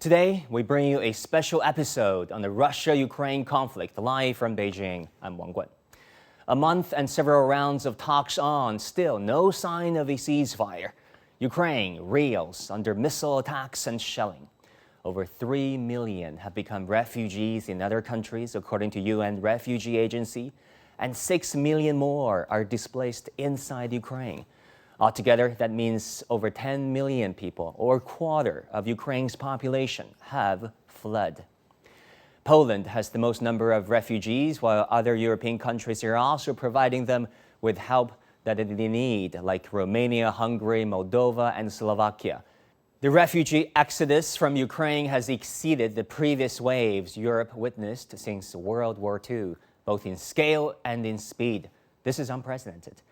Today, we bring you a special episode on the Russia-Ukraine conflict, live from Beijing. I'm Wang Guan. A month and several rounds of talks on, still no sign of a ceasefire. Ukraine reels under missile attacks and shelling. Over 3 million have become refugees in other countries, according to UN Refugee Agency, and 6 million more are displaced inside Ukraine. Altogether, that means over 10 million people, or a quarter of Ukraine's population, have fled. Poland has the most number of refugees, while other European countries are also providing them with help that they need, like Romania, Hungary, Moldova, and Slovakia. The refugee exodus from Ukraine has exceeded the previous waves Europe witnessed since World War II, both in scale and in speed. This is unprecedented.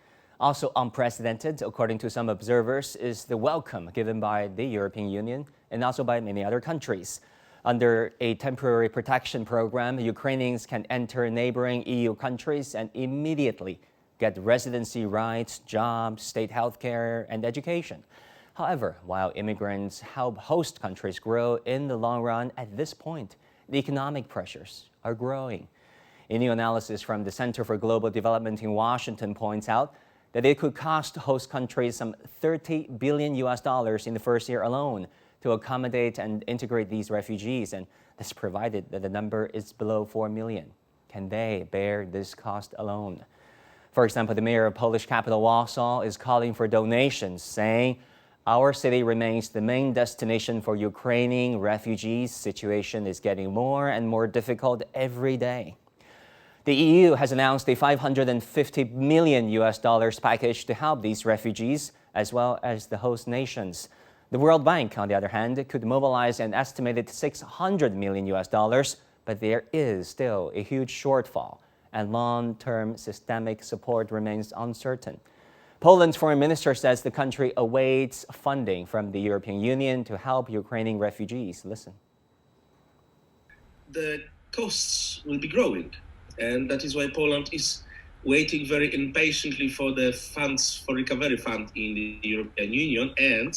Also unprecedented, according to some observers, is the welcome given by the European Union and also by many other countries. Under a temporary protection program, Ukrainians can enter neighboring EU countries and immediately get residency rights, jobs, state health care, and education. However, while immigrants help host countries grow in the long run, at this point, the economic pressures are growing. A new analysis from the Center for Global Development in Washington points out that it could cost host countries some $30 billion in the first year alone to accommodate and integrate these refugees, and that's provided that the number is below 4 million. Can they bear this cost alone? For example, the mayor of Polish capital Warsaw is calling for donations, saying, "Our city remains the main destination for Ukrainian refugees. Situation is getting more and more difficult every day." The EU has announced a $550 million package to help these refugees, as well as the host nations. The World Bank, on the other hand, could mobilize an estimated $600 million, but there is still a huge shortfall, and long-term systemic support remains uncertain. Poland's foreign minister says the country awaits funding from the European Union to help Ukrainian refugees. Listen. The costs will be growing. And that is why Poland is waiting very impatiently for the funds for recovery fund in the European Union and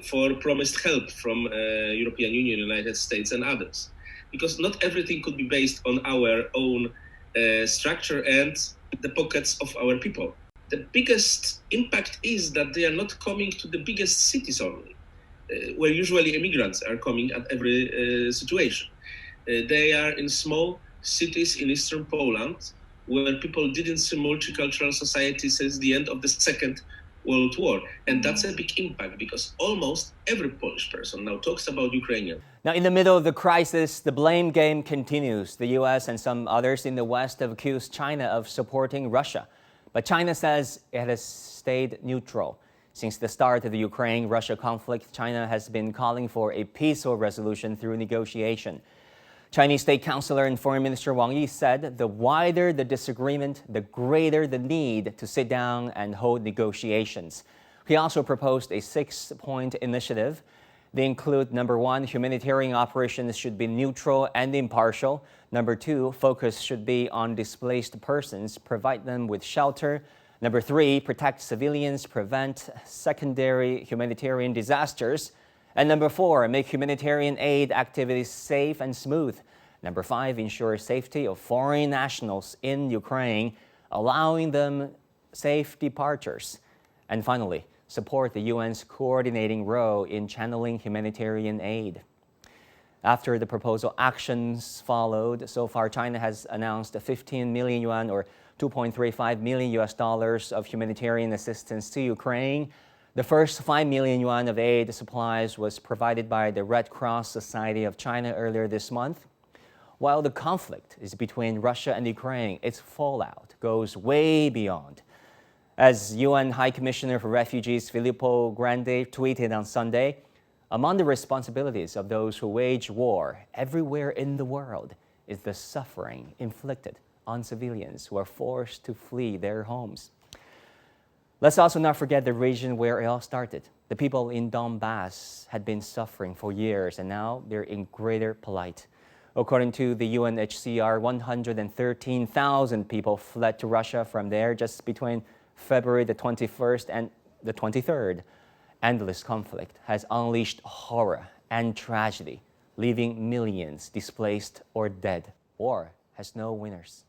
for promised help from European Union, United States and others. Because not everything could be based on our own structure and the pockets of our people. The biggest impact is that they are not coming to the biggest cities only, where usually immigrants are coming at every situation. They are in small cities in eastern Poland, where people didn't see multicultural society since the end of the Second World War. And that's a big impact because almost every Polish person now talks about Ukrainian. Now, in the middle of the crisis, the blame game continues. The U.S. and some others in the West have accused China of supporting Russia. But China says it has stayed neutral. Since the start of the Ukraine-Russia conflict, China has been calling for a peaceful resolution through negotiation. Chinese State Councilor and Foreign Minister Wang Yi said the wider the disagreement, the greater the need to sit down and hold negotiations. He also proposed a 6-point initiative. They include, number 1, humanitarian operations should be neutral and impartial. Number 2, focus should be on displaced persons, provide them with shelter. Number 3, protect civilians, prevent secondary humanitarian disasters. And number 4, make humanitarian aid activities safe and smooth. Number 5, ensure safety of foreign nationals in Ukraine, allowing them safe departures. And finally, support the UN's coordinating role in channeling humanitarian aid. After the proposal, actions followed. So far, China has announced 15 million yuan or $2.35 million of humanitarian assistance to Ukraine. The first 5 million yuan of aid supplies was provided by the Red Cross Society of China earlier this month. While the conflict is between Russia and Ukraine, its fallout goes way beyond. As UN High Commissioner for Refugees Filippo Grandi tweeted on Sunday, among the responsibilities of those who wage war everywhere in the world is the suffering inflicted on civilians who are forced to flee their homes. Let's also not forget the region where it all started. The people in Donbass had been suffering for years, and now they're in greater plight. According to the UNHCR, 113,000 people fled to Russia from there just between February the 21st and the 23rd. Endless conflict has unleashed horror and tragedy, leaving millions displaced or dead, war has no winners.